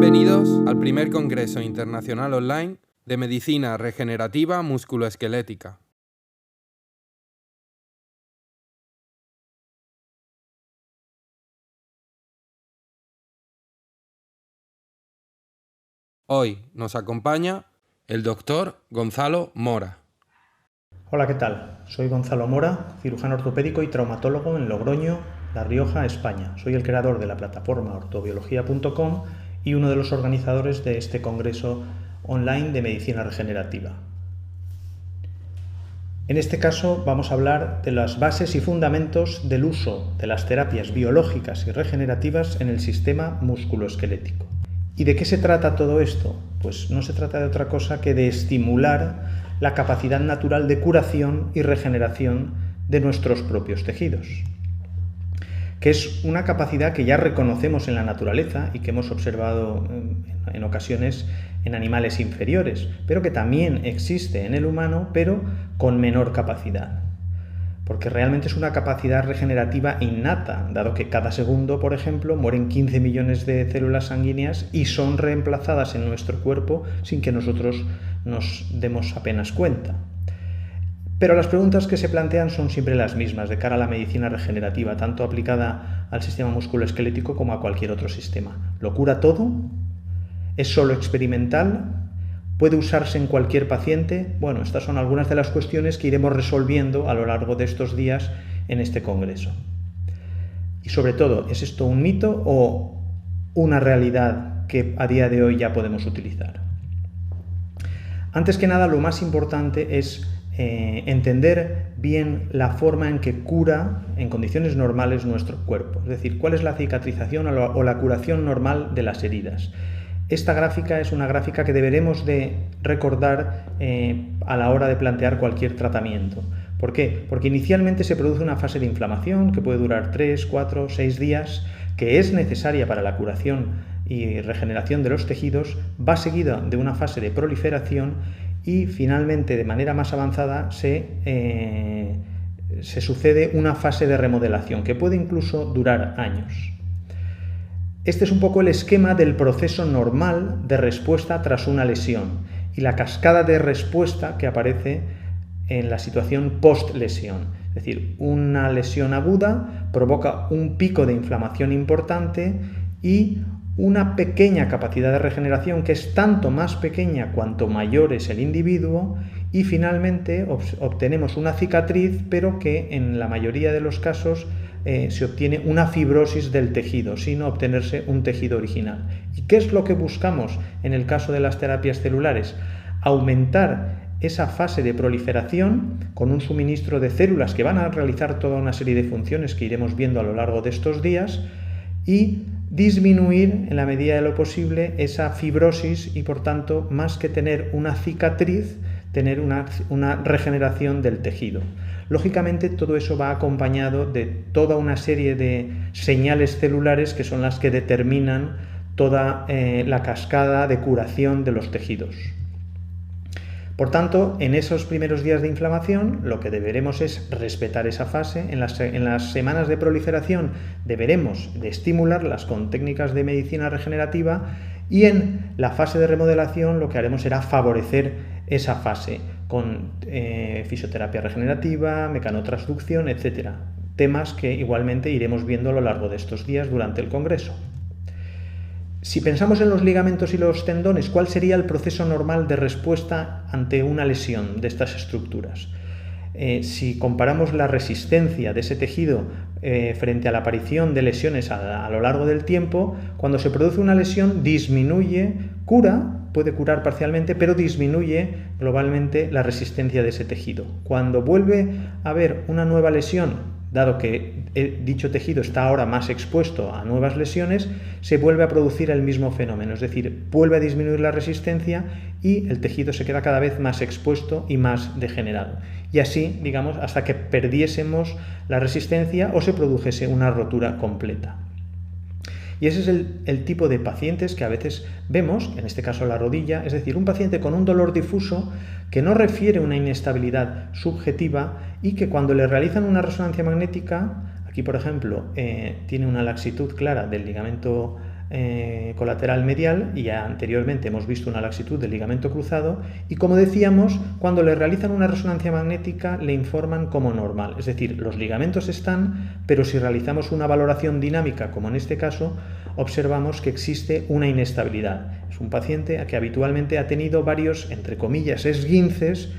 Bienvenidos al primer Congreso Internacional Online de Medicina Regenerativa Musculoesquelética. Hoy nos acompaña el doctor Gonzalo Mora. Hola, ¿qué tal? Soy Gonzalo Mora, cirujano ortopédico y traumatólogo en Logroño, La Rioja, España. Soy el creador de la plataforma ortobiología.com y uno de los organizadores de este congreso online de medicina regenerativa. En este caso vamos a hablar de las bases y fundamentos del uso de las terapias biológicas y regenerativas en el sistema musculoesquelético. ¿Y de qué se trata todo esto? Pues no se trata de otra cosa que de estimular la capacidad natural de curación y regeneración de nuestros propios tejidos, que es una capacidad que ya reconocemos en la naturaleza y que hemos observado en ocasiones en animales inferiores, pero que también existe en el humano, pero con menor capacidad. Porque realmente es una capacidad regenerativa innata, dado que cada segundo, por ejemplo, mueren 15 millones de células sanguíneas y son reemplazadas en nuestro cuerpo sin que nosotros nos demos apenas cuenta. Pero las preguntas que se plantean son siempre las mismas de cara a la medicina regenerativa, tanto aplicada al sistema musculoesquelético como a cualquier otro sistema. ¿Lo cura todo? ¿Es solo experimental? ¿Puede usarse en cualquier paciente? Bueno, estas son algunas de las cuestiones que iremos resolviendo a lo largo de estos días en este congreso. Y sobre todo, ¿es esto un mito o una realidad que a día de hoy ya podemos utilizar? Antes que nada, lo más importante es entender bien la forma en que cura en condiciones normales nuestro cuerpo. Es decir, cuál es la cicatrización o la curación normal de las heridas. Esta gráfica es una gráfica que deberemos de recordar a la hora de plantear cualquier tratamiento. ¿Por qué? Porque inicialmente se produce una fase de inflamación que puede durar 3, 4, 6 días, que es necesaria para la curación y regeneración de los tejidos, va seguida de una fase de proliferación y finalmente, de manera más avanzada, se sucede una fase de remodelación que puede incluso durar años. Este es un poco el esquema del proceso normal de respuesta tras una lesión y la cascada de respuesta que aparece en la situación post-lesión. Es decir, una lesión aguda provoca un pico de inflamación importante y una pequeña capacidad de regeneración que es tanto más pequeña cuanto mayor es el individuo y finalmente obtenemos una cicatriz, pero que en la mayoría de los casos se obtiene una fibrosis del tejido, sin obtenerse un tejido original. ¿Y qué es lo que buscamos en el caso de las terapias celulares? Aumentar esa fase de proliferación con un suministro de células que van a realizar toda una serie de funciones que iremos viendo a lo largo de estos días y disminuir en la medida de lo posible esa fibrosis y, por tanto, más que tener una cicatriz, tener una regeneración del tejido. Lógicamente, todo eso va acompañado de toda una serie de señales celulares que son las que determinan toda la cascada de curación de los tejidos. Por tanto, en esos primeros días de inflamación, lo que deberemos es respetar esa fase. En las semanas de proliferación deberemos de estimularlas con técnicas de medicina regenerativa y en la fase de remodelación lo que haremos será favorecer esa fase con fisioterapia regenerativa, mecanotransducción, etc. Temas que igualmente iremos viendo a lo largo de estos días durante el congreso. Si pensamos en los ligamentos y los tendones, ¿cuál sería el proceso normal de respuesta ante una lesión de estas estructuras? Si comparamos la resistencia de ese tejido frente a la aparición de lesiones a lo largo del tiempo, cuando se produce una lesión disminuye, puede curar parcialmente, pero disminuye globalmente la resistencia de ese tejido. Cuando vuelve a haber una nueva lesión, dado que dicho tejido está ahora más expuesto a nuevas lesiones, se vuelve a producir el mismo fenómeno, es decir, vuelve a disminuir la resistencia y el tejido se queda cada vez más expuesto y más degenerado. Y así, digamos, hasta que perdiésemos la resistencia o se produjese una rotura completa. Y ese es el tipo de pacientes que a veces vemos, en este caso la rodilla, es decir, un paciente con un dolor difuso que no refiere una inestabilidad subjetiva y que cuando le realizan una resonancia magnética, aquí por ejemplo tiene una laxitud clara del ligamento colateral medial, y ya anteriormente hemos visto una laxitud del ligamento cruzado, y como decíamos, cuando le realizan una resonancia magnética le informan como normal, es decir, los ligamentos están, pero si realizamos una valoración dinámica, como en este caso, observamos que existe una inestabilidad. Es un paciente que habitualmente ha tenido varios, entre comillas, esguinces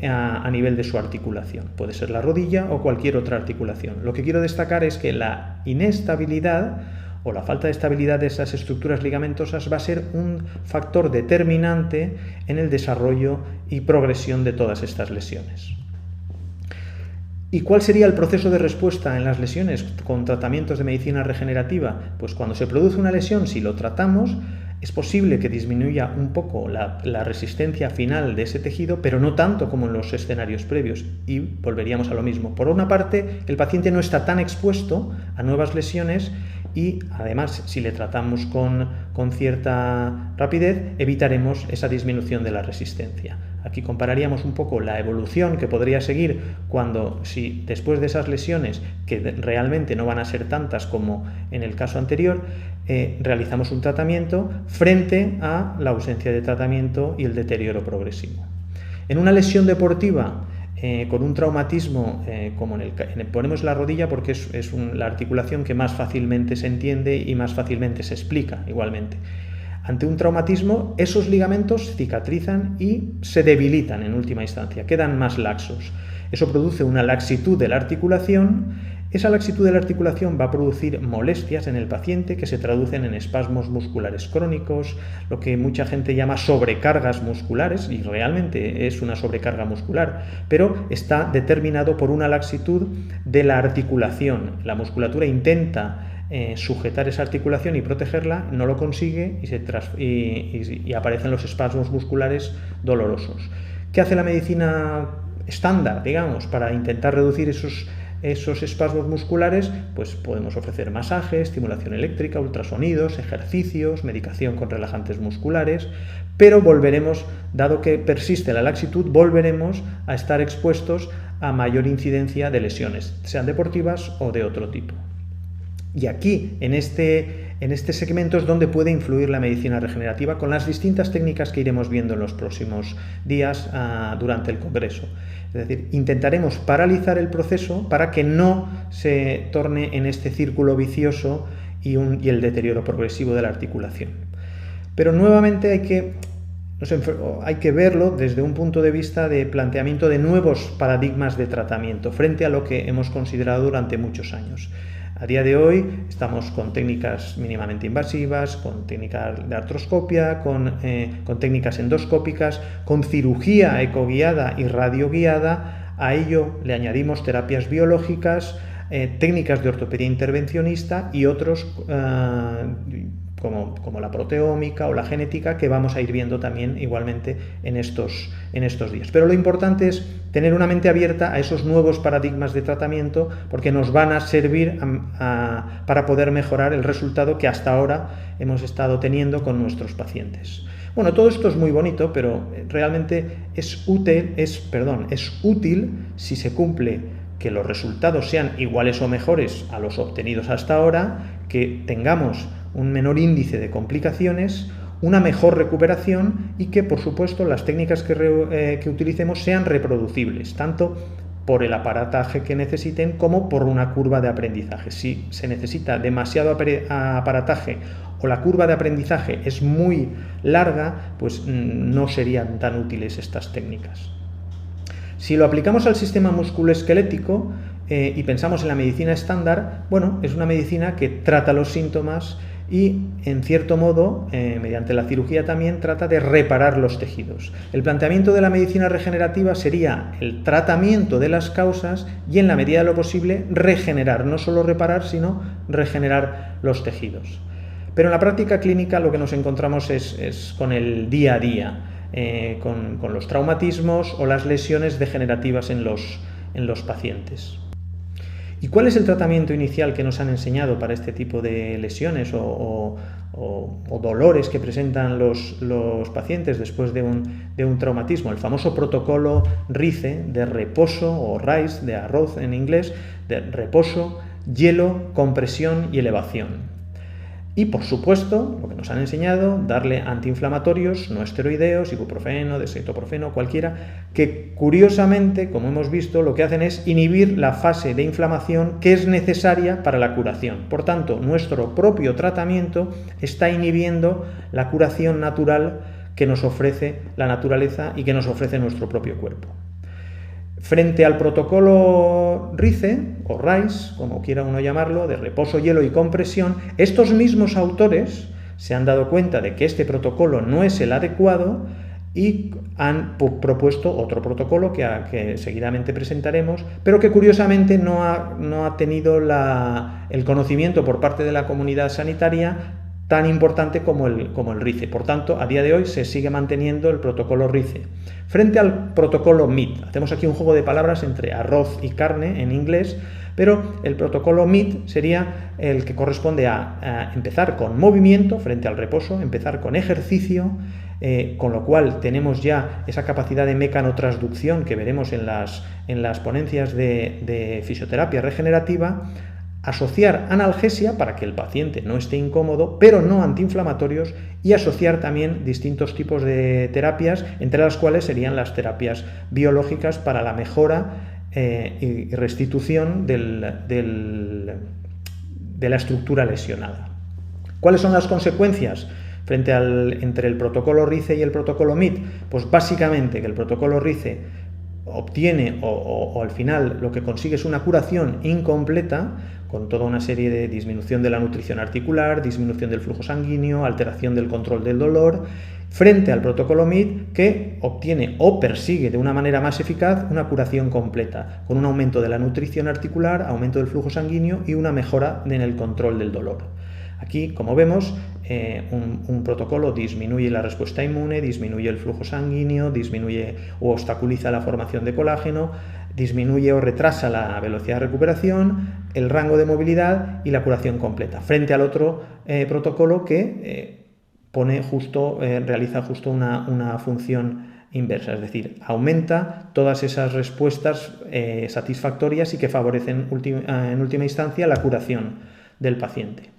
a nivel de su articulación. Puede ser la rodilla o cualquier otra articulación. Lo que quiero destacar es que la inestabilidad o la falta de estabilidad de esas estructuras ligamentosas va a ser un factor determinante en el desarrollo y progresión de todas estas lesiones. ¿Y cuál sería el proceso de respuesta en las lesiones con tratamientos de medicina regenerativa? Pues cuando se produce una lesión, si lo tratamos, es posible que disminuya un poco la resistencia final de ese tejido, pero no tanto como en los escenarios previos, y volveríamos a lo mismo. Por una parte, el paciente no está tan expuesto a nuevas lesiones y además, si le tratamos con cierta rapidez, evitaremos esa disminución de la resistencia. Aquí compararíamos un poco la evolución que podría seguir si después de esas lesiones, que realmente no van a ser tantas como en el caso anterior, realizamos un tratamiento frente a la ausencia de tratamiento y el deterioro progresivo. En una lesión deportiva con un traumatismo, como ponemos la rodilla porque es la articulación que más fácilmente se entiende y más fácilmente se explica igualmente. Ante un traumatismo, esos ligamentos cicatrizan y se debilitan en última instancia, quedan más laxos. Eso produce una laxitud de la articulación. Esa laxitud de la articulación va a producir molestias en el paciente que se traducen en espasmos musculares crónicos, lo que mucha gente llama sobrecargas musculares, y realmente es una sobrecarga muscular, pero está determinado por una laxitud de la articulación. La musculatura intenta sujetar esa articulación y protegerla, no lo consigue y aparecen los espasmos musculares dolorosos. ¿Qué hace la medicina estándar, digamos, para intentar reducir esos espasmos musculares? Pues podemos ofrecer masajes, estimulación eléctrica, ultrasonidos, ejercicios, medicación con relajantes musculares, pero dado que persiste la laxitud, volveremos a estar expuestos a mayor incidencia de lesiones, sean deportivas o de otro tipo. Y aquí, en este segmento, es donde puede influir la medicina regenerativa con las distintas técnicas que iremos viendo en los próximos días durante el congreso. Es decir, intentaremos paralizar el proceso para que no se torne en este círculo vicioso y el deterioro progresivo de la articulación. Pero nuevamente hay que verlo desde un punto de vista de planteamiento de nuevos paradigmas de tratamiento frente a lo que hemos considerado durante muchos años. A día de hoy estamos con técnicas mínimamente invasivas, con técnicas de artroscopia, con técnicas endoscópicas, con cirugía ecoguiada y radioguiada. A ello le añadimos terapias biológicas, técnicas de ortopedia intervencionista y otros como la proteómica o la genética, que vamos a ir viendo también igualmente en estos días. Pero lo importante es tener una mente abierta a esos nuevos paradigmas de tratamiento, porque nos van a servir para poder mejorar el resultado que hasta ahora hemos estado teniendo con nuestros pacientes. Bueno, todo esto es muy bonito, pero realmente es útil si se cumple que los resultados sean iguales o mejores a los obtenidos hasta ahora, que tengamos un menor índice de complicaciones, una mejor recuperación y que, por supuesto, las técnicas que utilicemos sean reproducibles, tanto por el aparataje que necesiten como por una curva de aprendizaje. Si se necesita demasiado aparataje o la curva de aprendizaje es muy larga, pues no serían tan útiles estas técnicas. Si lo aplicamos al sistema musculoesquelético y pensamos en la medicina estándar, bueno, es una medicina que trata los síntomas y, en cierto modo, mediante la cirugía también trata de reparar los tejidos. El planteamiento de la medicina regenerativa sería el tratamiento de las causas y, en la medida de lo posible, regenerar, no solo reparar, sino regenerar los tejidos. Pero en la práctica clínica lo que nos encontramos es con el día a día, con los traumatismos o las lesiones degenerativas en los pacientes. ¿Y cuál es el tratamiento inicial que nos han enseñado para este tipo de lesiones o dolores que presentan los pacientes después de un traumatismo? El famoso protocolo RICE, de reposo, o RICE, de arroz en inglés, de reposo, hielo, compresión y elevación. Y, por supuesto, lo que nos han enseñado, darle antiinflamatorios no esteroideos, ibuprofeno, dextroprofeno, cualquiera, que curiosamente, como hemos visto, lo que hacen es inhibir la fase de inflamación que es necesaria para la curación. Por tanto, nuestro propio tratamiento está inhibiendo la curación natural que nos ofrece la naturaleza y que nos ofrece nuestro propio cuerpo. Frente al protocolo RICE, o RICE, como quiera uno llamarlo, de reposo, hielo y compresión, estos mismos autores se han dado cuenta de que este protocolo no es el adecuado y han propuesto otro protocolo que seguidamente presentaremos, pero que curiosamente no ha tenido el conocimiento por parte de la comunidad sanitaria tan importante como el RICE. Por tanto, a día de hoy se sigue manteniendo el protocolo RICE. Frente al protocolo MIT, hacemos aquí un juego de palabras entre arroz y carne en inglés, pero el protocolo MIT sería el que corresponde a empezar con movimiento frente al reposo, empezar con ejercicio, con lo cual tenemos ya esa capacidad de mecanotransducción que veremos en las ponencias de fisioterapia regenerativa, asociar analgesia para que el paciente no esté incómodo, pero no antiinflamatorios, y asociar también distintos tipos de terapias, entre las cuales serían las terapias biológicas para la mejora y restitución de la estructura lesionada. ¿Cuáles son las consecuencias entre el protocolo RICE y el protocolo MIT? Pues básicamente que el protocolo RICE obtiene o al final lo que consigue es una curación incompleta, con toda una serie de disminución de la nutrición articular, disminución del flujo sanguíneo, alteración del control del dolor, frente al protocolo MIT, que obtiene o persigue de una manera más eficaz una curación completa, con un aumento de la nutrición articular, aumento del flujo sanguíneo y una mejora en el control del dolor. Aquí, como vemos, un protocolo disminuye la respuesta inmune, disminuye el flujo sanguíneo, disminuye o obstaculiza la formación de colágeno, disminuye o retrasa la velocidad de recuperación, el rango de movilidad y la curación completa, frente al otro protocolo que realiza justo una función inversa, es decir, aumenta todas esas respuestas satisfactorias y que favorecen en última instancia la curación del paciente.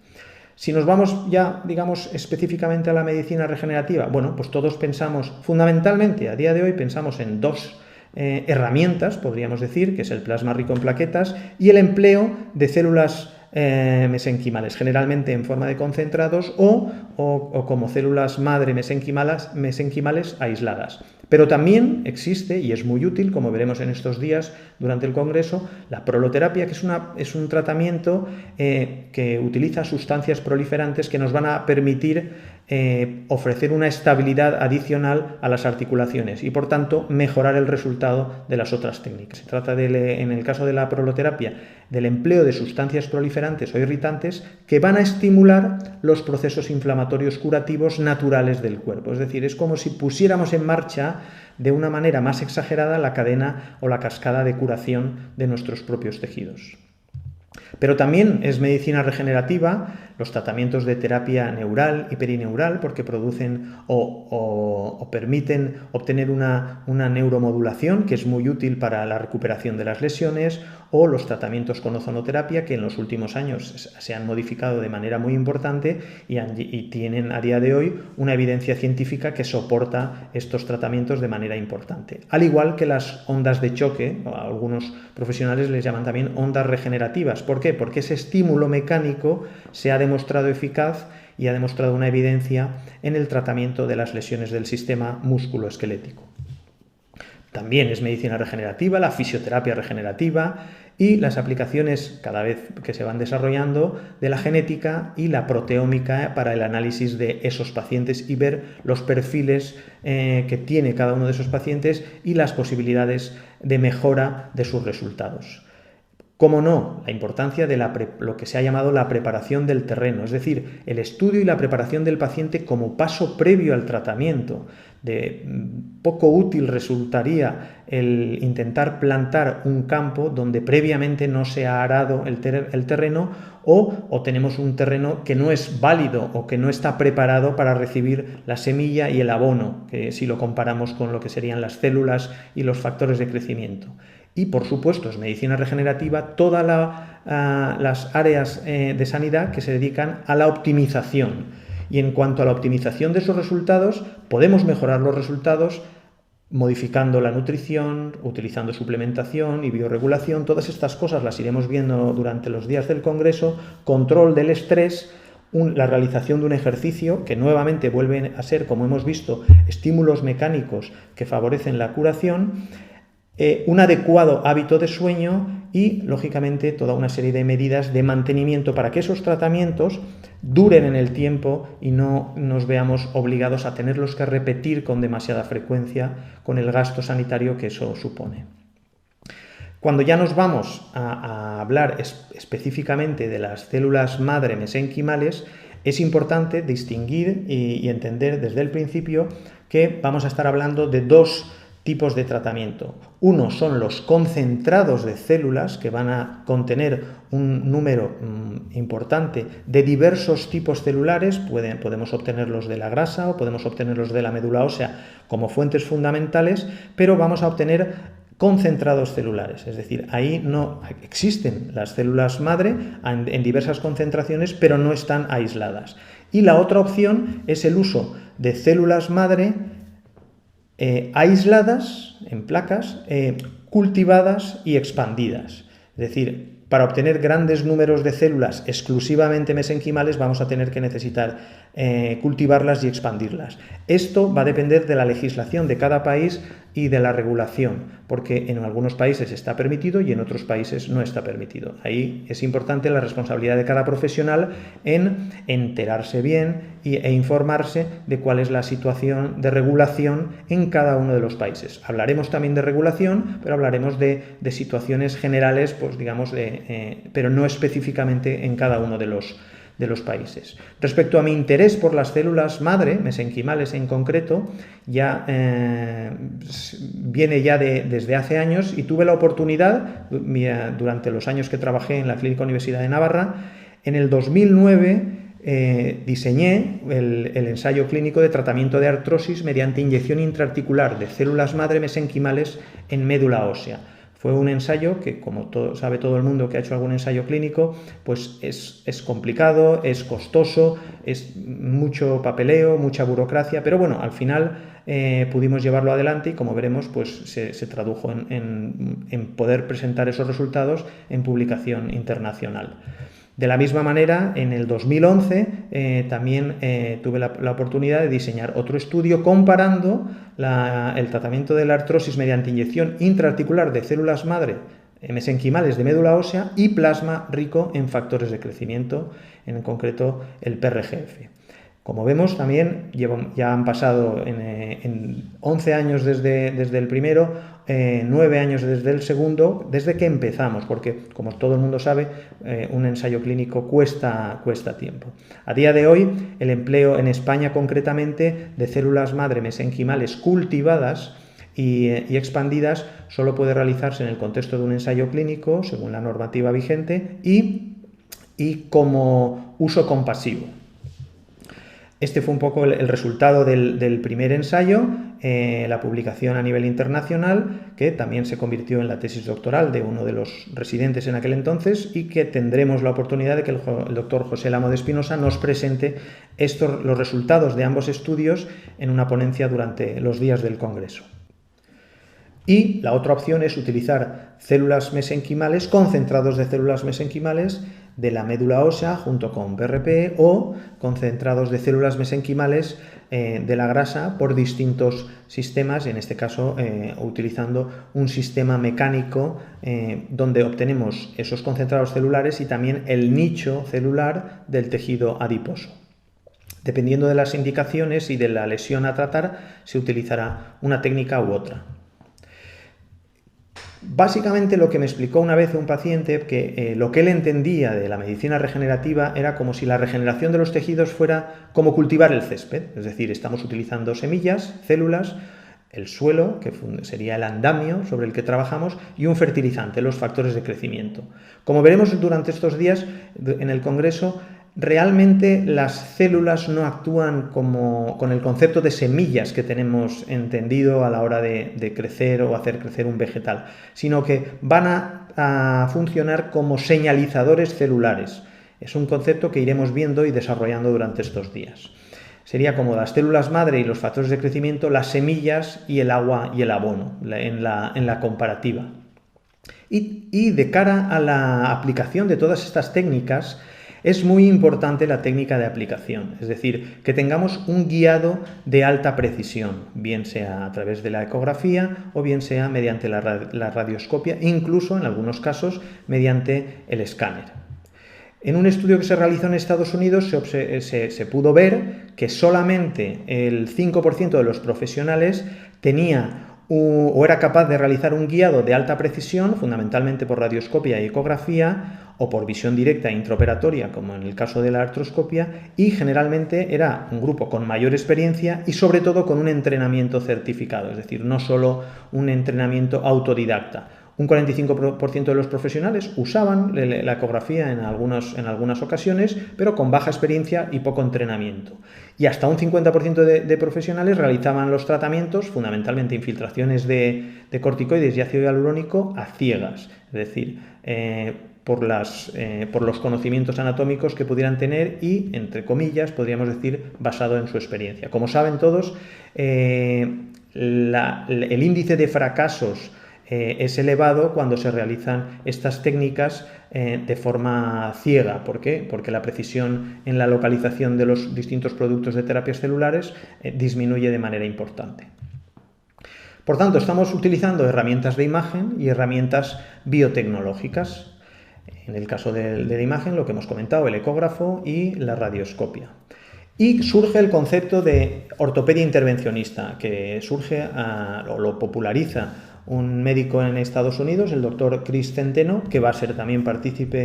Si nos vamos ya, digamos, específicamente a la medicina regenerativa, bueno, pues todos pensamos, fundamentalmente a día de hoy pensamos en dos herramientas, podríamos decir, que es el plasma rico en plaquetas y el empleo de células mesenquimales, generalmente en forma de concentrados o como células madre mesenquimales aisladas. Pero también existe, y es muy útil, como veremos en estos días durante el congreso, la proloterapia, que es un tratamiento que utiliza sustancias proliferantes que nos van a permitir ofrecer una estabilidad adicional a las articulaciones y, por tanto, mejorar el resultado de las otras técnicas. Se trata, en el caso de la proloterapia, del empleo de sustancias proliferantes o irritantes que van a estimular los procesos inflamatorios curativos naturales del cuerpo. Es decir, es como si pusiéramos en marcha de una manera más exagerada la cadena o la cascada de curación de nuestros propios tejidos. Pero también es medicina regenerativa los tratamientos de terapia neural y perineural, porque producen o permiten obtener una neuromodulación que es muy útil para la recuperación de las lesiones, o los tratamientos con ozonoterapia, que en los últimos años se han modificado de manera muy importante y tienen a día de hoy una evidencia científica que soporta estos tratamientos de manera importante. Al igual que las ondas de choque, algunos profesionales les llaman también ondas regenerativas. ¿Por qué? Porque ese estímulo mecánico se ha demostrado eficaz y ha demostrado una evidencia en el tratamiento de las lesiones del sistema musculoesquelético. También es medicina regenerativa la fisioterapia regenerativa y las aplicaciones cada vez que se van desarrollando de la genética y la proteómica para el análisis de esos pacientes y ver los perfiles que tiene cada uno de esos pacientes y las posibilidades de mejora de sus resultados. Cómo no, la importancia de lo que se ha llamado la preparación del terreno, es decir, el estudio y la preparación del paciente como paso previo al tratamiento. De poco útil resultaría el intentar plantar un campo donde previamente no se ha arado el terreno o tenemos un terreno que no es válido o que no está preparado para recibir la semilla y el abono, que si lo comparamos con lo que serían las células y los factores de crecimiento. y, por supuesto, es medicina regenerativa todas las áreas de sanidad que se dedican a la optimización. Y en cuanto a la optimización de esos resultados, podemos mejorar los resultados modificando la nutrición, utilizando suplementación y bioregulación. Todas estas cosas las iremos viendo durante los días del Congreso. Control del estrés, la realización de un ejercicio, que nuevamente vuelven a ser, como hemos visto, estímulos mecánicos que favorecen la curación, un adecuado hábito de sueño y, lógicamente, toda una serie de medidas de mantenimiento para que esos tratamientos duren en el tiempo y no nos veamos obligados a tenerlos que repetir con demasiada frecuencia con el gasto sanitario que eso supone. Cuando ya nos vamos a hablar específicamente de las células madre mesenquimales, es importante distinguir y entender desde el principio que vamos a estar hablando de dos tipos de tratamiento. Uno son los concentrados de células, que van a contener un número importante de diversos tipos celulares. Podemos obtenerlos de la grasa o podemos obtenerlos de la médula ósea como fuentes fundamentales, pero vamos a obtener concentrados celulares, es decir, ahí no existen las células madre en diversas concentraciones, pero no están aisladas. Y la otra opción es el uso de células madre aisladas en placas, cultivadas y expandidas. Es decir, para obtener grandes números de células exclusivamente mesenquimales vamos a tener que necesitar cultivarlas y expandirlas. Esto va a depender de la legislación de cada país y de la regulación, porque en algunos países está permitido y en otros países no está permitido. Ahí es importante la responsabilidad de cada profesional en enterarse bien e informarse de cuál es la situación de regulación en cada uno de los países. Hablaremos también de regulación, pero hablaremos de situaciones generales, pues digamos, pero no específicamente en cada uno de los países. Respecto a mi interés por las células madre, mesenquimales en concreto, ya viene ya desde hace años y tuve la oportunidad, durante los años que trabajé en la Clínica Universidad de Navarra, en el 2009 diseñé el ensayo clínico de tratamiento de artrosis mediante inyección intraarticular de células madre mesenquimales en médula ósea. Fue un ensayo que, como sabe todo el mundo que ha hecho algún ensayo clínico, pues es complicado, es costoso, es mucho papeleo, mucha burocracia, pero bueno, al final pudimos llevarlo adelante y, como veremos, pues se tradujo en poder presentar esos resultados en publicación internacional. De la misma manera, en el 2011 también tuve la oportunidad de diseñar otro estudio comparando el tratamiento de la artrosis mediante inyección intraarticular de células madre mesenquimales de médula ósea y plasma rico en factores de crecimiento, en concreto el PRGF. Como vemos, también ya han pasado en 11 años desde el primero, 9 años desde el segundo, desde que empezamos, porque, como todo el mundo sabe, un ensayo clínico cuesta tiempo. A día de hoy, el empleo en España concretamente de células madre mesenquimales cultivadas y expandidas solo puede realizarse en el contexto de un ensayo clínico, según la normativa vigente, y como uso compasivo. Este fue un poco el resultado del primer ensayo, la publicación a nivel internacional, que también se convirtió en la tesis doctoral de uno de los residentes en aquel entonces y que tendremos la oportunidad de que el doctor José Lamo de Espinosa nos presente los resultados de ambos estudios en una ponencia durante los días del Congreso. Y la otra opción es utilizar células mesenquimales, concentrados de células mesenquimales de la médula ósea junto con BRP o concentrados de células mesenquimales de la grasa por distintos sistemas, en este caso utilizando un sistema mecánico donde obtenemos esos concentrados celulares y también el nicho celular del tejido adiposo. Dependiendo de las indicaciones y de la lesión a tratar, se utilizará una técnica u otra. Básicamente lo que me explicó una vez un paciente, que lo que él entendía de la medicina regenerativa era como si la regeneración de los tejidos fuera como cultivar el césped, es decir, estamos utilizando semillas, células, el suelo, que sería el andamio sobre el que trabajamos, y un fertilizante, los factores de crecimiento. Como veremos durante estos días en el Congreso, realmente las células no actúan con el concepto de semillas que tenemos entendido a la hora de crecer o hacer crecer un vegetal, sino que van a funcionar como señalizadores celulares. Es un concepto que iremos viendo y desarrollando durante estos días. Sería como las células madre y los factores de crecimiento, las semillas y el agua y el abono en la comparativa. Y de cara a la aplicación de todas estas técnicas, es muy importante la técnica de aplicación, es decir, que tengamos un guiado de alta precisión, bien sea a través de la ecografía o bien sea mediante la radioscopia, e incluso en algunos casos mediante el escáner. En un estudio que se realizó en Estados Unidos se pudo ver que solamente el 5% de los profesionales tenía o era capaz de realizar un guiado de alta precisión, fundamentalmente por radioscopia y ecografía, o por visión directa e intraoperatoria, como en el caso de la artroscopia, y generalmente era un grupo con mayor experiencia y sobre todo con un entrenamiento certificado, es decir, no solo un entrenamiento autodidacta. Un 45% de los profesionales usaban la ecografía en algunas ocasiones, pero con baja experiencia y poco entrenamiento. Y hasta un 50% de profesionales realizaban los tratamientos, fundamentalmente infiltraciones de corticoides y ácido hialurónico, a ciegas, es decir, por los conocimientos anatómicos que pudieran tener y, entre comillas, podríamos decir, basado en su experiencia. Como saben todos, el índice de fracasos es elevado cuando se realizan estas técnicas de forma ciega. ¿Por qué? Porque la precisión en la localización de los distintos productos de terapias celulares disminuye de manera importante. Por tanto, estamos utilizando herramientas de imagen y herramientas biotecnológicas. En el caso de la imagen, lo que hemos comentado, el ecógrafo y la radioscopia. Y surge el concepto de ortopedia intervencionista, que surge o lo populariza un médico en Estados Unidos, el doctor Chris Centeno, que va a ser también partícipe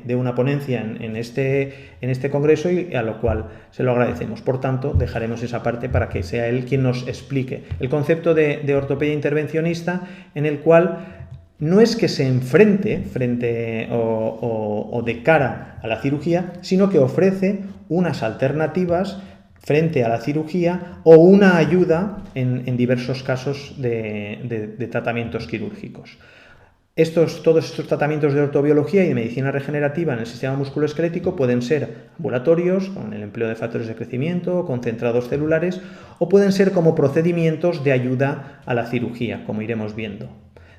de una ponencia en este congreso y a lo cual se lo agradecemos. Por tanto, dejaremos esa parte para que sea él quien nos explique el concepto de ortopedia intervencionista, en el cual no es que se enfrente o de cara a la cirugía, sino que ofrece unas alternativas frente a la cirugía o una ayuda en diversos casos de tratamientos quirúrgicos. Todos estos tratamientos de ortobiología y de medicina regenerativa en el sistema musculoesquelético pueden ser ambulatorios, con el empleo de factores de crecimiento, concentrados celulares, o pueden ser como procedimientos de ayuda a la cirugía, como iremos viendo.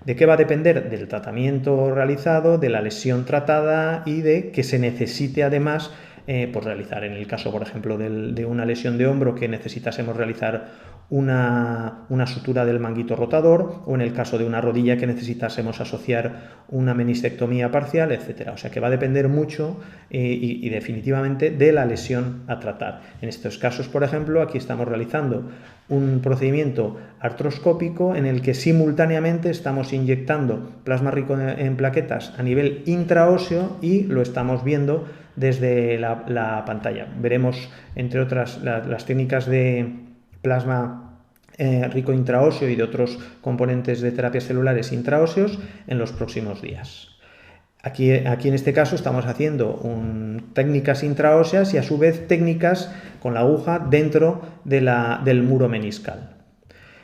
¿De qué va a depender? Del tratamiento realizado, de la lesión tratada y de que se necesite además realizar. En el caso, por ejemplo, de una lesión de hombro que necesitásemos realizar una sutura del manguito rotador, o en el caso de una rodilla que necesitásemos asociar una menistectomía parcial, etc. O sea que va a depender mucho y definitivamente de la lesión a tratar. En estos casos, por ejemplo, aquí estamos realizando un procedimiento artroscópico en el que simultáneamente estamos inyectando plasma rico en plaquetas a nivel intraóseo y lo estamos viendo desde la pantalla. Veremos, entre otras, las técnicas de plasma rico intraóseo y de otros componentes de terapias celulares intraóseos en los próximos días. Aquí en este caso estamos haciendo técnicas intraóseas y a su vez técnicas con la aguja dentro del muro meniscal.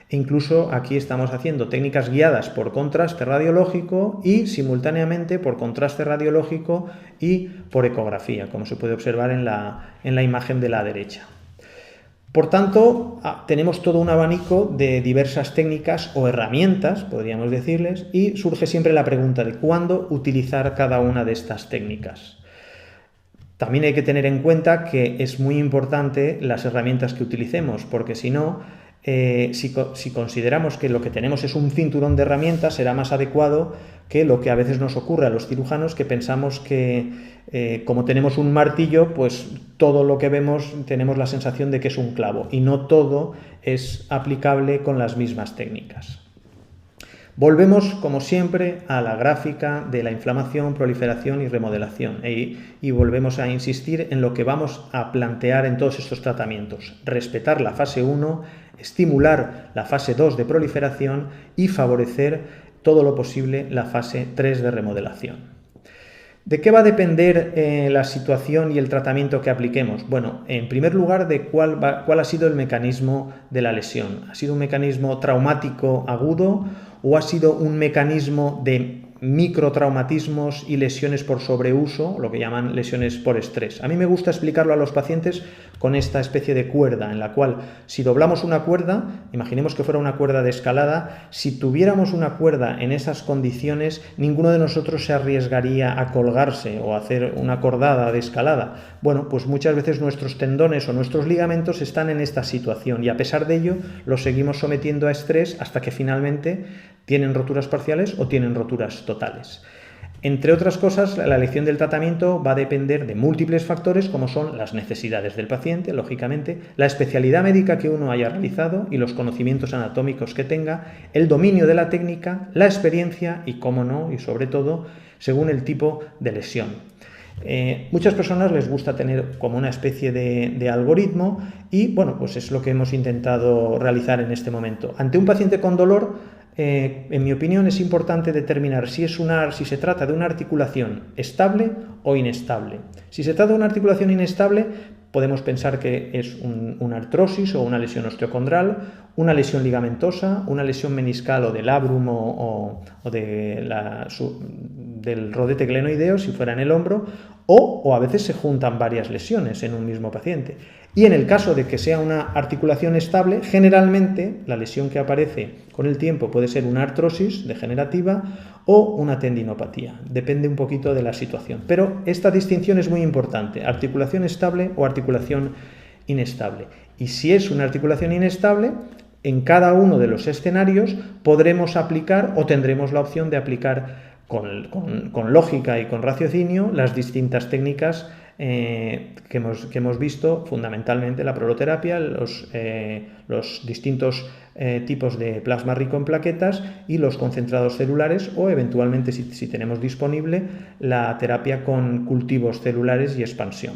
E incluso aquí estamos haciendo técnicas guiadas por contraste radiológico y simultáneamente por contraste radiológico y por ecografía, como se puede observar en la imagen de la derecha. Por tanto, tenemos todo un abanico de diversas técnicas o herramientas, podríamos decirles, y surge siempre la pregunta de cuándo utilizar cada una de estas técnicas. También hay que tener en cuenta que es muy importante las herramientas que utilicemos, porque si no, si consideramos que lo que tenemos es un cinturón de herramientas, será más adecuado que lo que a veces nos ocurre a los cirujanos, que pensamos que como tenemos un martillo, pues todo lo que vemos tenemos la sensación de que es un clavo y no todo es aplicable con las mismas técnicas. Volvemos, como siempre, a la gráfica de la inflamación, proliferación y remodelación y volvemos a insistir en lo que vamos a plantear en todos estos tratamientos. Respetar la fase 1, estimular la fase 2 de proliferación y favorecer todo lo posible la fase 3 de remodelación. ¿De qué va a depender la situación y el tratamiento que apliquemos? Bueno, en primer lugar, de cuál ha sido el mecanismo de la lesión. ¿Ha sido un mecanismo traumático agudo o ha sido un mecanismo de microtraumatismos y lesiones por sobreuso, lo que llaman lesiones por estrés? A mí me gusta explicarlo a los pacientes con esta especie de cuerda, en la cual si doblamos una cuerda, imaginemos que fuera una cuerda de escalada, si tuviéramos una cuerda en esas condiciones, ninguno de nosotros se arriesgaría a colgarse o a hacer una cordada de escalada. Bueno, pues muchas veces nuestros tendones o nuestros ligamentos están en esta situación y a pesar de ello los seguimos sometiendo a estrés hasta que finalmente tienen roturas parciales o tienen roturas totales. Entre otras cosas, la elección del tratamiento va a depender de múltiples factores como son las necesidades del paciente, lógicamente, la especialidad médica que uno haya realizado y los conocimientos anatómicos que tenga, el dominio de la técnica, la experiencia y, cómo no, y sobre todo, según el tipo de lesión. Muchas personas les gusta tener como una especie de algoritmo y, bueno, pues es lo que hemos intentado realizar en este momento. Ante un paciente con dolor, en mi opinión es importante determinar si se trata de una articulación estable o inestable. Si se trata de una articulación inestable, podemos pensar que es una artrosis o una lesión osteocondral, una lesión ligamentosa, una lesión meniscal o del labrum o del rodete glenoideo, si fuera en el hombro, o a veces se juntan varias lesiones en un mismo paciente. Y en el caso de que sea una articulación estable, generalmente la lesión que aparece con el tiempo puede ser una artrosis degenerativa o una tendinopatía. Depende un poquito de la situación. Pero esta distinción es muy importante, articulación estable o articulación inestable. Y si es una articulación inestable, en cada uno de los escenarios podremos aplicar o tendremos la opción de aplicar con lógica y con raciocinio las distintas técnicas que hemos visto, fundamentalmente la proloterapia, los distintos tipos de plasma rico en plaquetas y los concentrados celulares o eventualmente, si tenemos disponible, la terapia con cultivos celulares y expansión.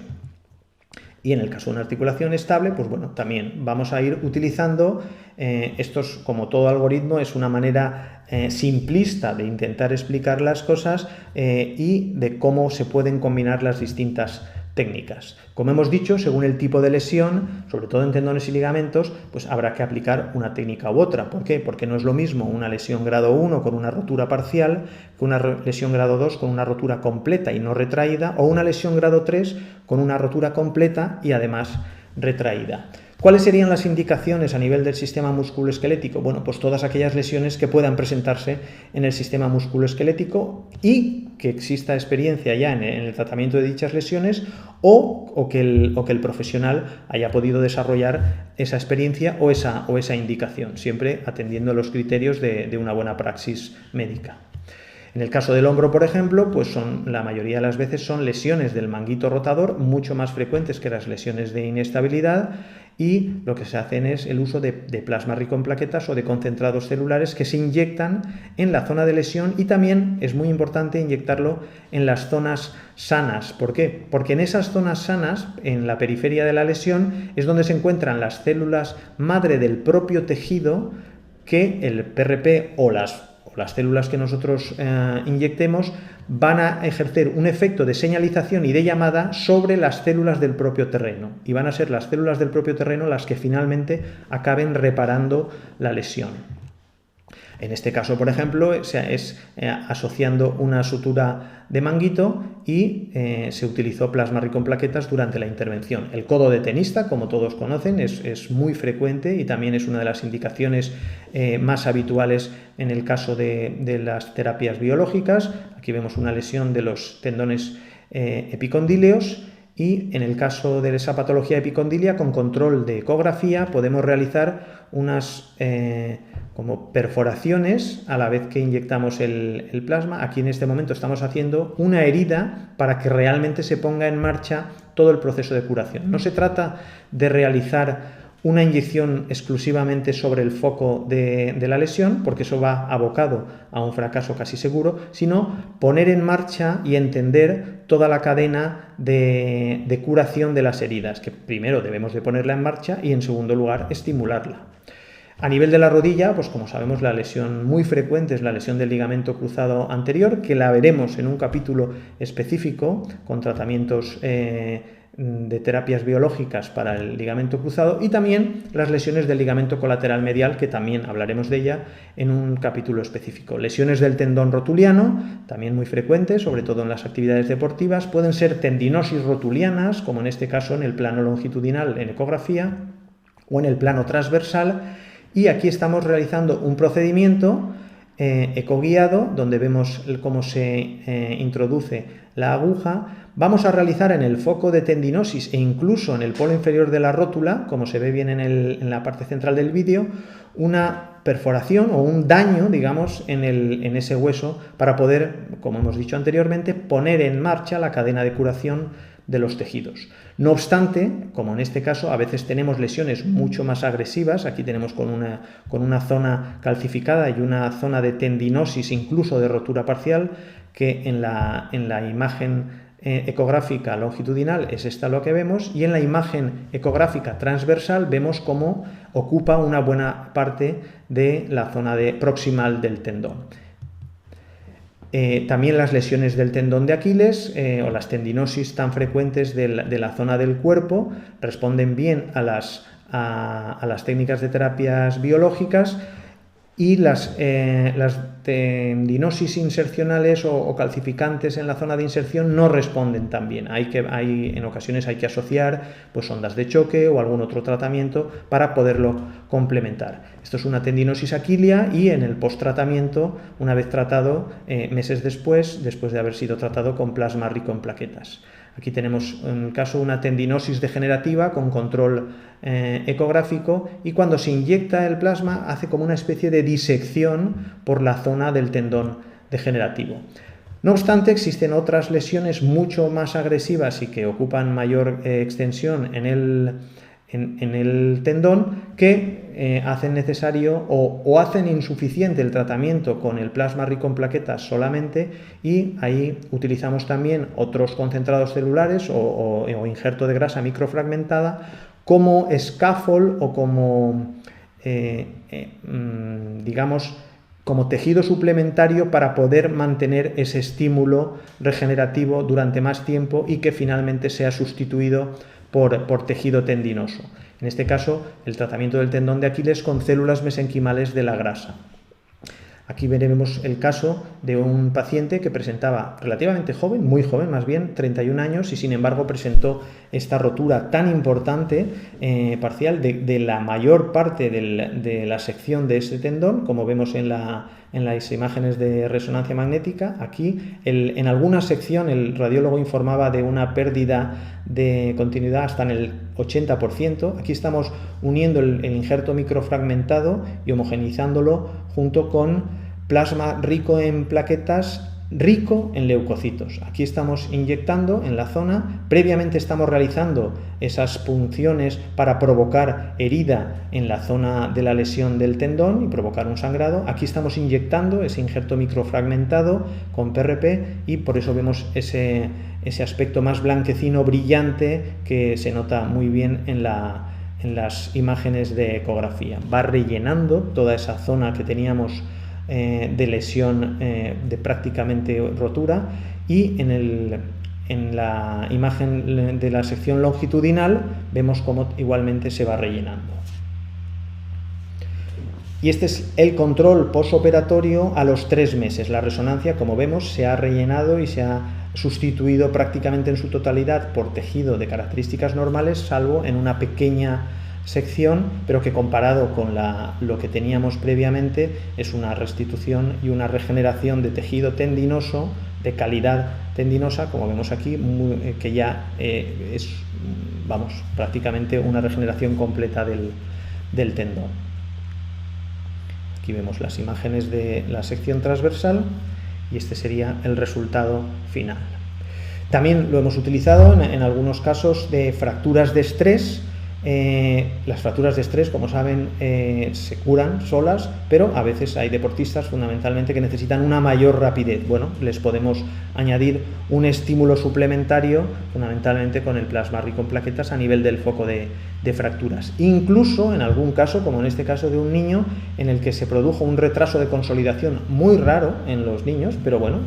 Y en el caso de una articulación estable, pues bueno, también vamos a ir utilizando estos, como todo algoritmo, es una manera simplista de intentar explicar las cosas y de cómo se pueden combinar las distintas técnicas. Como hemos dicho, según el tipo de lesión, sobre todo en tendones y ligamentos, pues habrá que aplicar una técnica u otra. ¿Por qué? Porque no es lo mismo una lesión grado 1 con una rotura parcial que una lesión grado 2 con una rotura completa y no retraída, o una lesión grado 3 con una rotura completa y además retraída. ¿Cuáles serían las indicaciones a nivel del sistema musculoesquelético? Bueno, pues todas aquellas lesiones que puedan presentarse en el sistema musculoesquelético y que exista experiencia ya en el tratamiento de dichas lesiones o que el profesional haya podido desarrollar esa experiencia o esa indicación, siempre atendiendo los criterios de una buena praxis médica. En el caso del hombro, por ejemplo, pues la mayoría de las veces son lesiones del manguito rotador, mucho más frecuentes que las lesiones de inestabilidad, y lo que se hacen es el uso de plasma rico en plaquetas o de concentrados celulares que se inyectan en la zona de lesión y también es muy importante inyectarlo en las zonas sanas. ¿Por qué? Porque en esas zonas sanas, en la periferia de la lesión, es donde se encuentran las células madre del propio tejido que el PRP o las células que nosotros inyectemos van a ejercer un efecto de señalización y de llamada sobre las células del propio terreno y van a ser las células del propio terreno las que finalmente acaben reparando la lesión. En este caso, por ejemplo, es asociando una sutura de manguito y se utilizó plasma rico en plaquetas durante la intervención. El codo de tenista, como todos conocen, es muy frecuente y también es una de las indicaciones más habituales en el caso de las terapias biológicas. Aquí vemos una lesión de los tendones epicondíleos. Y en el caso de esa patología epicondilia, con control de ecografía, podemos realizar unas como perforaciones a la vez que inyectamos el plasma. Aquí en este momento estamos haciendo una herida para que realmente se ponga en marcha todo el proceso de curación. No se trata de realizar una inyección exclusivamente sobre el foco de la lesión, porque eso va abocado a un fracaso casi seguro, sino poner en marcha y entender toda la cadena de curación de las heridas, que primero debemos de ponerla en marcha y en segundo lugar estimularla. A nivel de la rodilla, pues como sabemos, la lesión muy frecuente es la lesión del ligamento cruzado anterior, que la veremos en un capítulo específico con tratamientos de terapias biológicas para el ligamento cruzado, y también las lesiones del ligamento colateral medial, que también hablaremos de ella en un capítulo específico. Lesiones del tendón rotuliano, también muy frecuentes, sobre todo en las actividades deportivas. Pueden ser tendinosis rotulianas, como en este caso en el plano longitudinal en ecografía o en el plano transversal, y aquí estamos realizando un procedimiento ecoguiado, donde vemos cómo se introduce la aguja. Vamos a realizar en el foco de tendinosis e incluso en el polo inferior de la rótula, como se ve bien en la parte central del vídeo, una perforación o un daño, digamos, en ese hueso, para poder, como hemos dicho anteriormente, poner en marcha la cadena de curación de los tejidos. No obstante, como en este caso, a veces tenemos lesiones mucho más agresivas. Aquí tenemos con una zona calcificada y una zona de tendinosis, incluso de rotura parcial, que en la imagen ecográfica longitudinal es esta lo que vemos, y en la imagen ecográfica transversal vemos cómo ocupa una buena parte de la zona proximal del tendón. También las lesiones del tendón de Aquiles o las tendinosis tan frecuentes de la zona del cuerpo responden bien a las técnicas de terapias biológicas, y las tendinosis insercionales o calcificantes en la zona de inserción no responden tan bien. En ocasiones hay que asociar pues ondas de choque o algún otro tratamiento para poderlo complementar. Esto es una tendinosis aquilea, y en el posttratamiento, una vez tratado, meses después de haber sido tratado con plasma rico en plaquetas. Aquí tenemos en el caso una tendinosis degenerativa con control ecográfico, y cuando se inyecta el plasma hace como una especie de disección por la zona del tendón degenerativo. No obstante, existen otras lesiones mucho más agresivas y que ocupan mayor extensión en el tendón, que hacen necesario o hacen insuficiente el tratamiento con el plasma rico en plaquetas solamente, y ahí utilizamos también otros concentrados celulares o injerto de grasa microfragmentada como scaffold o como digamos como tejido suplementario para poder mantener ese estímulo regenerativo durante más tiempo y que finalmente sea sustituido por tejido tendinoso. En este caso, el tratamiento del tendón de Aquiles con células mesenquimales de la grasa. Aquí veremos el caso de un paciente que presentaba relativamente joven, muy joven más bien, 31 años, y sin embargo presentó esta rotura tan importante parcial de la mayor parte de la sección de este tendón, como vemos en las imágenes de resonancia magnética. Aquí en alguna sección el radiólogo informaba de una pérdida de continuidad hasta en el 80%. Aquí estamos uniendo el injerto microfragmentado y homogeneizándolo junto con plasma rico en plaquetas, rico en leucocitos. Aquí estamos inyectando en la zona, previamente estamos realizando esas punciones para provocar herida en la zona de la lesión del tendón y provocar un sangrado. Aquí estamos inyectando ese injerto microfragmentado con PRP, y por eso vemos ese aspecto más blanquecino brillante que se nota muy bien en las imágenes de ecografía. Va rellenando toda esa zona que teníamos de lesión de prácticamente rotura, y en la imagen de la sección longitudinal vemos cómo igualmente se va rellenando. Y este es el control posoperatorio a los 3 meses. La resonancia, como vemos, se ha rellenado y se ha sustituido prácticamente en su totalidad por tejido de características normales, salvo en una pequeña sección, pero que comparado con lo que teníamos previamente es una restitución y una regeneración de tejido tendinoso de calidad tendinosa, como vemos aquí, que ya es prácticamente una regeneración completa del tendón. Aquí vemos las imágenes de la sección transversal y este sería el resultado final. También lo hemos utilizado en algunos casos de fracturas de estrés Las fracturas de estrés, como saben, se curan solas, pero a veces hay deportistas fundamentalmente que necesitan una mayor rapidez. Bueno, les podemos añadir un estímulo suplementario, fundamentalmente con el plasma rico en plaquetas a nivel del foco de fracturas. Incluso en algún caso, como en este caso de un niño, en el que se produjo un retraso de consolidación muy raro en los niños, pero bueno,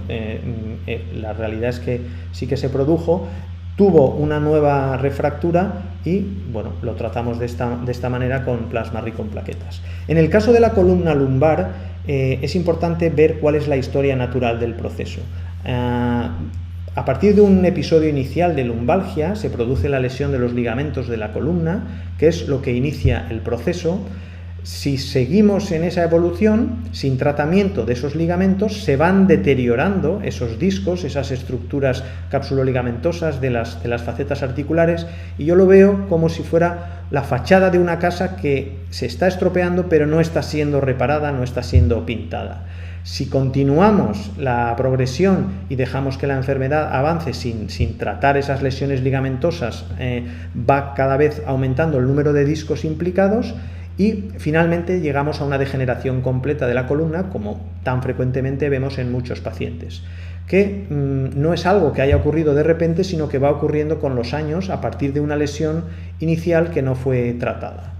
la realidad es que sí que se produjo, tuvo una nueva refractura y bueno, lo tratamos de esta manera con plasma rico en plaquetas. En el caso de la columna lumbar es importante ver cuál es la historia natural del proceso. A partir de un episodio inicial de lumbalgia se produce la lesión de los ligamentos de la columna, que es lo que inicia el proceso. Si seguimos en esa evolución, sin tratamiento de esos ligamentos, se van deteriorando esos discos, esas estructuras cápsulo-ligamentosas de las facetas articulares, y yo lo veo como si fuera la fachada de una casa que se está estropeando pero no está siendo reparada, no está siendo pintada. Si continuamos la progresión y dejamos que la enfermedad avance sin tratar esas lesiones ligamentosas, va cada vez aumentando el número de discos implicados y finalmente llegamos a una degeneración completa de la columna, como tan frecuentemente vemos en muchos pacientes, que no es algo que haya ocurrido de repente, sino que va ocurriendo con los años a partir de una lesión inicial que no fue tratada.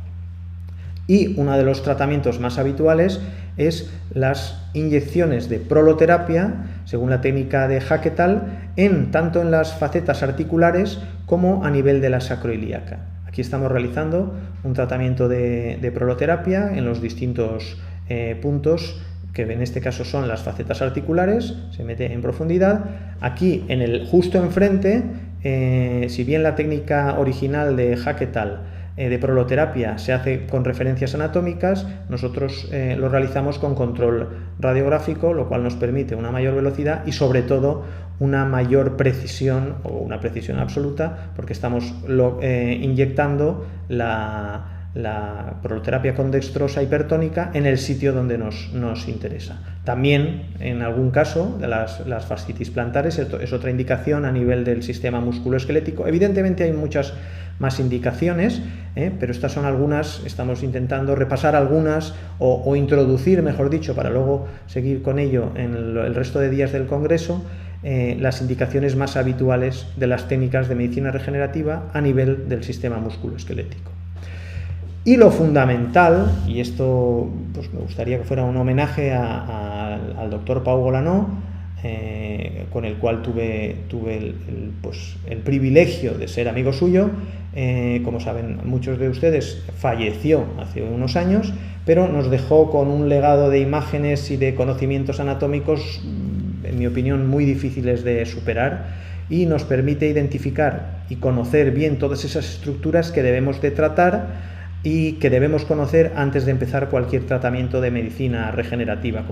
Y uno de los tratamientos más habituales es las inyecciones de proloterapia, según la técnica de Hacketal, tanto en las facetas articulares como a nivel de la sacroiliaca. Aquí estamos realizando un tratamiento de proloterapia en los distintos puntos, que en este caso son las facetas articulares, se mete en profundidad. Aquí, justo enfrente, si bien la técnica original de Hacketal de proloterapia se hace con referencias anatómicas, nosotros lo realizamos con control radiográfico, lo cual nos permite una mayor velocidad y sobre todo una mayor precisión o una precisión absoluta, porque estamos inyectando la proloterapia con dextrosa hipertónica en el sitio donde nos interesa. También, en algún caso, de las fascitis plantares es otra indicación a nivel del sistema musculoesquelético. Evidentemente hay muchas más indicaciones, pero estas son algunas, estamos intentando repasar algunas o introducir, mejor dicho, para luego seguir con ello en el resto de días del Congreso, las indicaciones más habituales de las técnicas de medicina regenerativa a nivel del sistema musculoesquelético. Y lo fundamental, y esto pues me gustaría que fuera un homenaje al doctor Pau Golanó, con el cual tuve el privilegio de ser amigo suyo. Como saben muchos de ustedes, falleció hace unos años, pero nos dejó con un legado de imágenes y de conocimientos anatómicos, en mi opinión, muy difíciles de superar, y nos permite identificar y conocer bien todas esas estructuras que debemos de tratar y que debemos conocer antes de empezar cualquier tratamiento de medicina regenerativa,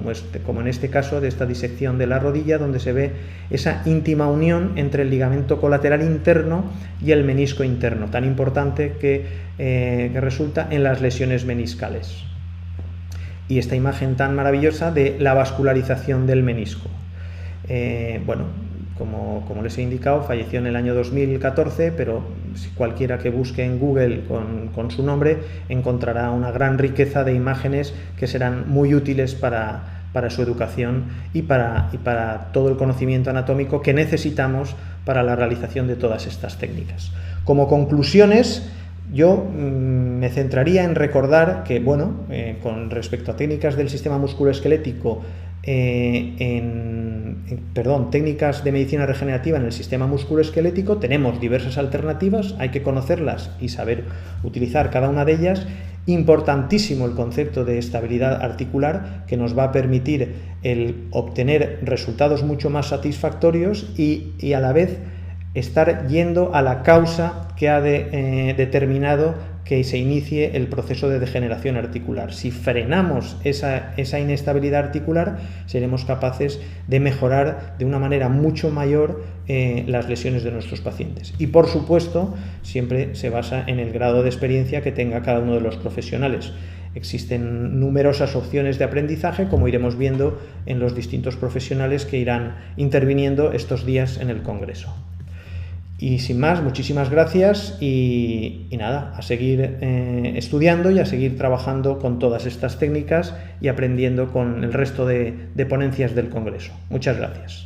como en este caso de esta disección de la rodilla, donde se ve esa íntima unión entre el ligamento colateral interno y el menisco interno, tan importante que resulta en las lesiones meniscales. Y esta imagen tan maravillosa de la vascularización del menisco. Como les he indicado, falleció en el año 2014, pero si cualquiera que busque en Google con su nombre encontrará una gran riqueza de imágenes que serán muy útiles para su educación y para todo el conocimiento anatómico que necesitamos para la realización de todas estas técnicas. Como conclusiones, yo me centraría en recordar que, con respecto a técnicas del sistema musculoesquelético, técnicas de medicina regenerativa en el sistema musculoesquelético, tenemos diversas alternativas, hay que conocerlas y saber utilizar cada una de ellas. Importantísimo el concepto de estabilidad articular, que nos va a permitir el obtener resultados mucho más satisfactorios y a la vez estar yendo a la causa que ha determinado que se inicie el proceso de degeneración articular. Si frenamos esa inestabilidad articular, seremos capaces de mejorar de una manera mucho mayor las lesiones de nuestros pacientes. Y por supuesto, siempre se basa en el grado de experiencia que tenga cada uno de los profesionales. Existen numerosas opciones de aprendizaje, como iremos viendo en los distintos profesionales que irán interviniendo estos días en el Congreso. Y sin más, muchísimas gracias y nada, a seguir estudiando y a seguir trabajando con todas estas técnicas y aprendiendo con el resto de ponencias del Congreso. Muchas gracias.